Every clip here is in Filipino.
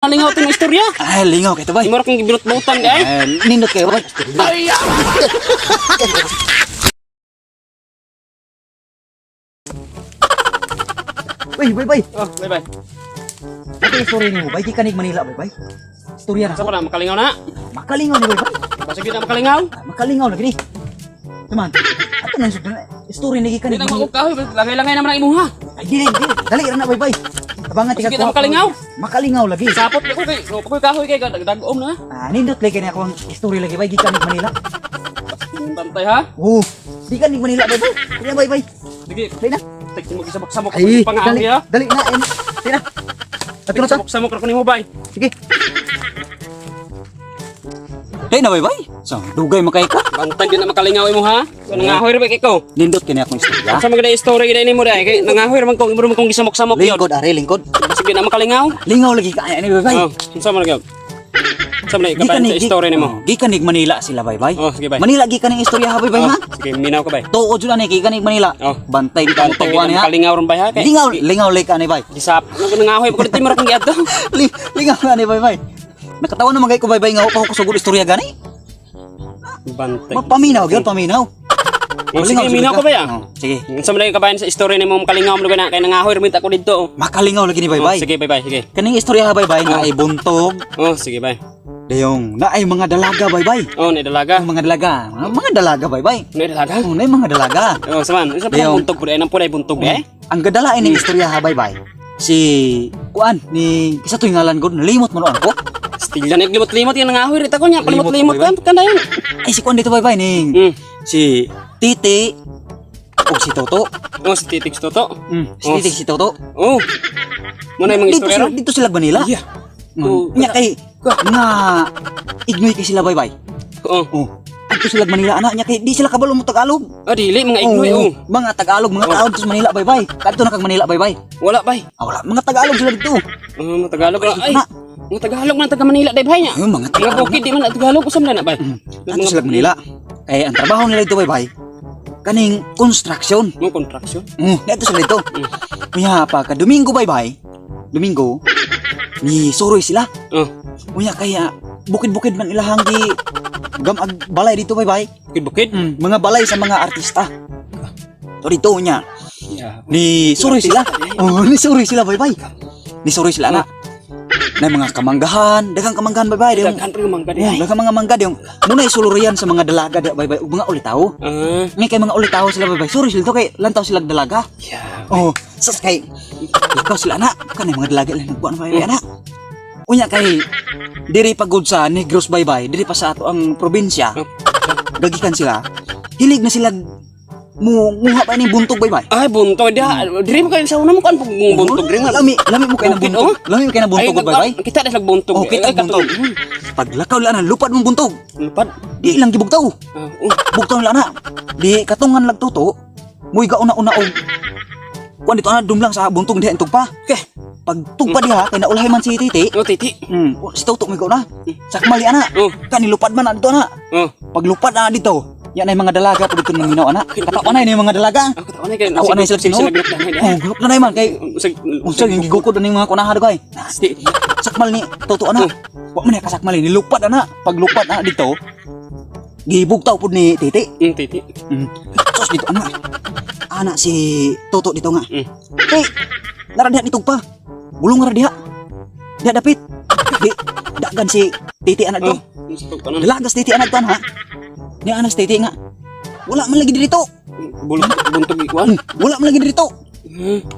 Lingaw tin istorya. Ay, lingaw kayo bay. Imor kang gibinot-butan di ay. Nindot kayo bay. Bay. Oh, bye-bye. Ito story niyo bay, di kanig Manila bay. Istorya na. Sapa na makalingaw na. Makalingaw ni bay. Basta kita makalingaw. Makalingaw lagi ni. Cuman, ato na story ni Di kanig nang Manila. makukahoy, langay-langay naman ang imuha. Ay, di. Dali ra na bay. Abangan Sige, tika ko. makalingaw. Makalingaw lagi. Sapot ko kay, pakoy kahoy kay dag-om na. Nindot lagi ni ako ang story lagi bay, di kanig Manila. Bantay ha. Oh, di kanig Manila bay. Kaya bay. Sige, Dali na. tek mo gisabok-sabok Ay, pangahoy ha. dali na. Dali na. Ato na ta. Sabok-sabok ra ko nimo bay. Sige. Hey na bay. So, dugay makay ka. Bantay din na makalingaw imo ha. Nangahoy ra ba ikaw? Nindot kini akong istorya. Sa mga story gid nimo dai kay nangahoy ra man ko ibro man kong gisamok-samok yun. Lingkod are lingkod. Sige na makalingaw. Lingaw lagi ka ani bay. Oh, unsa man gyud? Sa mga kabayan sa story nimo. Gikanig Manila sila bay. Oh, sige bay. Manila gikanig istorya ha bay Oh, ha. sige, minaw ka bay. Tuod jud ani gikanig Manila. Oh. Bantay di ka Bantay tuwa gid niya. makalingaw ron bay ha kay. Lingaw lay ka ani bay. Gisap, nangahoy ko dito mo ra kong giadto. Lingaw ani bay. Nakatawa na magay ko bay nga pa ko sugod istorya gani. Bantay. Paminaw gyud paminaw. Oh, sige, minaw ka ba ya? Oh, sige. Unsa man kabayan sa story nimo makalingaw mo na kay nangahoy ra ko dito. Makalingaw lagi ni bay Oh, bay. sige, bye-bye, sige. Kaning istorya ha bay nga ay buntog. Oh, sige, bye. Dayong na ay mga dalaga bay. Oh, ni dalaga. Mga dalaga. Mga dalaga bay. Ni dalaga. Oh, na mga dalaga. Oh, saman. Isa pa Dayong- buntog pud ay nang pud ay buntog eh. Ang gadala ini istorya ha bay. Si kuan ni kisa tuy ngalan gud nalimot mo ko. Stilya ni limot-limot yung nangahoy rita ko niya. Palimot-limot Limot, ka kandayon. Ay si kuan dito bay ning Hmm. si Titi ug si Toto. Oh, si Titik Toto. Si Titi si Toto. Oh. Mo na yung mga Dito istorya sila, ron? dito sila Manila. Yeah. Oh, Nya kay nga ignoy kay sila bay. Oh. Oh. Dito sila Manila ana nya kay di sila kabalo mo Tagalog. Ah, dili mga ignoy oh. Mga Tagalog, mga tao dito sa Manila bay. Kadto na kag Manila bay. Wala bay. Wala mga Tagalog sila dito. Mga Tagalog na. Ay. Na. Mga Tagalog man taga Manila dai bay niya. Ayun, mga Mga Tagalog. bukid di man na Tagalog usam na bay. Dito sila Manila. Kay ang trabaho nila dito bay. Kaning construction. Mga contraction. Dito sila dito. Kuya pa ka Domingo bay. Domingo ni suroy sila. Oh. Kuya kaya bukid-bukid man ilahang di gamag balay dito bay. Bukid. Mga balay sa mga artista. So dito niya Yeah. ni suroy sila. Oh, ni suroy sila bay. Ni suroy sila na. Na mga kamanggahan, daghang kamanggahan bay. Daghan pa mga gadi. Daghang mga mangga yung muna isulurian sa mga dalaga bay ug mga ulitaw. Ah. Ngay kay mga ulitaw sila bay. Suroy sila to kay lantaw sila dalaga. Yeah. Oh, sas kay ikaw sila na kanay mga dalaga lang nagbuan bay anak. Unya kay diri pagod sa Negros bay, diri pa sa ato ang probinsya. Gagikan sila. Hilig na sila muha pa ni buntog bay. Ay, buntog dia. Diri mo kayo sa una mo kan buntog diri nga. Lami mo kay na Bukid, buntog. Lami mo kay na buntog bay. Kita na buntog. Oh, kita buntog. Paglakaw la na lupad mong buntog. Lupad. Di ilang gibugtaw. Oh. Bugtaw la na. Di katungan lagtuto. Muy gauna-una og kuan dito na dumlang sa buntog diha entog pa. Okay. Pag tugpa diha kay naulahay man si Titi. Oh, titi. Si Toto muy gauna. Sakmali ana. Oh. Kanilupad man na dito na. Oh. Paglupad na dito. Yan ay mga dalaga pud dito nang minaw ana. Katawa na yung mga dalaga. Ako taon kay. Tawa na sila sinuod. Oh, grup na man kay unsa yung gigukod na yung mga kunaha dugay. Sakmal ni Toto ana. Wa man kasakmal ni lupad ana. Paglupad ana dito. Gibugtaw pud ni Titi. Titi. Sos dito ana. Ana si Toto dito nga. Mm. Eh, naradiha nitog pa. Bulong naradiha. Dia dapit. Di dagan si Titi anak to. Dalagas Titi anak to ha. Ni anak si Titi nga. Wala man lagi dito. Buntog ikuan. Wala man lagi dito.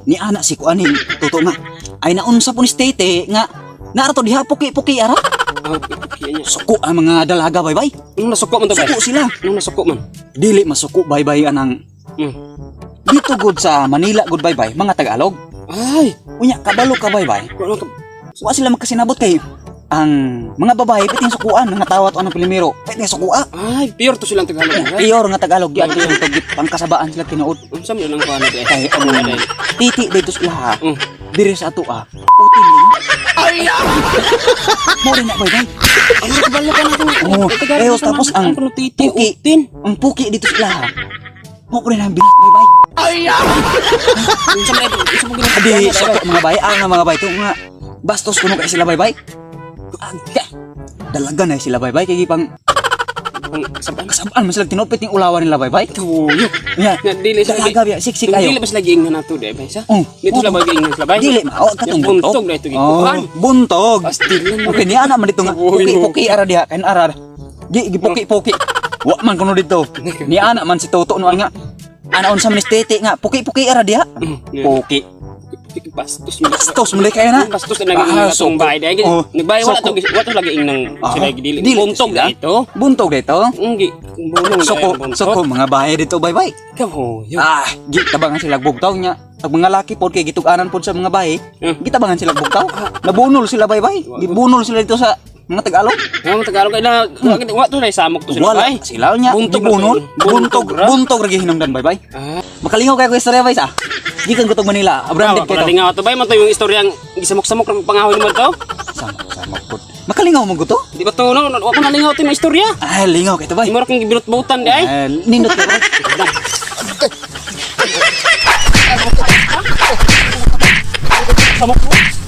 Ni anak si kuan ni Toto nga. Ay naunsa po ni Titi nga narato diha puki-puki ara. Ah, okay niya. Suko ang mga dalaga bay. Nung nasuko man to bay. Suko sila. Nung nasuko man. Dili masuko bay anang Mm. dito gud sa Manila gud bay mga Tagalog. Ay, Unya kabalo ka bay. wala ka. Wa sila magkasinabot kay ang mga babae piting sukuan nga tawat anong pilimero. Piting sukua. Ay, pure to silang Tagalog. Ay, Piyor nga Tagalog di ato yung tagit pangkasabaan sila tinuod. unsa man lang kuan di. Kay ang titi dito sila ha. Mm. Diri sa ato Putin lang. Ay. Mo rin na bay. Ano ka bala ka na to? Oh, ayos tapos ang titi puki. utin. Ang puki dito sila ha. Mo rin ang bilis bay. Unsa man unsa mo ginawa? Di sa mga bay ang mga bay to nga Bastos kuno kay sila bay-bay. Aga. Dalaga na sila bay-bay kay gipang Sabang kasabaan man sila tinupit yung ulawan nila bay-bay. tuyo. Nya. Nga dili sa Dalaga biya siksik Dili ayo. bas lagi ingnan nato di ba sa? Oh, Dito sila ba ingnan sila ba? Dili mao katong Yung buntog na ito Oh, gikuan. buntog. Astig lang. Okay, ni ana man dito nga. Uy, Puki-puki ara diha kan ara. Gipuki-puki. Wa man kuno dito. Ni ana man si Toto no nga. Ana unsa man istete nga puki-puki ara diha. Yeah. Puki. Bastos Bastos mulai kaya na. Bastos na naging atong bahay dahil Oh. nagbayad wala Soko. to lagi ingnan sila gidili. Dili Buntog sila. na ito. Buntog dito. Ungi. Bulong Soko mga bahay dito bye-bye. Kahoyo. Gitabangan sila bugtaw nya. Ang mga laki pod kay gitug-anan pod sa mga bahay. Hmm. Gitabangan sila bugtaw. Nabunol sila bye-bye. Gibunol sila dito sa mga Tagalog. Ang Tagalog ay na wa to na samok to sila Wala bay. sila nya. Buntog Gibunol. Buntog ra. Buntog ra gihinungdan bye-bye. Ah. Makalingaw kayo ko istorya bay sa. Gikan ko tong Manila. Branded Branded kayo. Kalingaw to bay man to yung istorya ang gisamok-samok ng pangahon mo to. Sama pod. Makalingaw mo guto? Di ba to no? Wa ko nalingaw to yung istorya. Ay, lingaw kay to bay. Di mo ra kang gibinot-butan di ay. Nindot ka bay. Samok mo.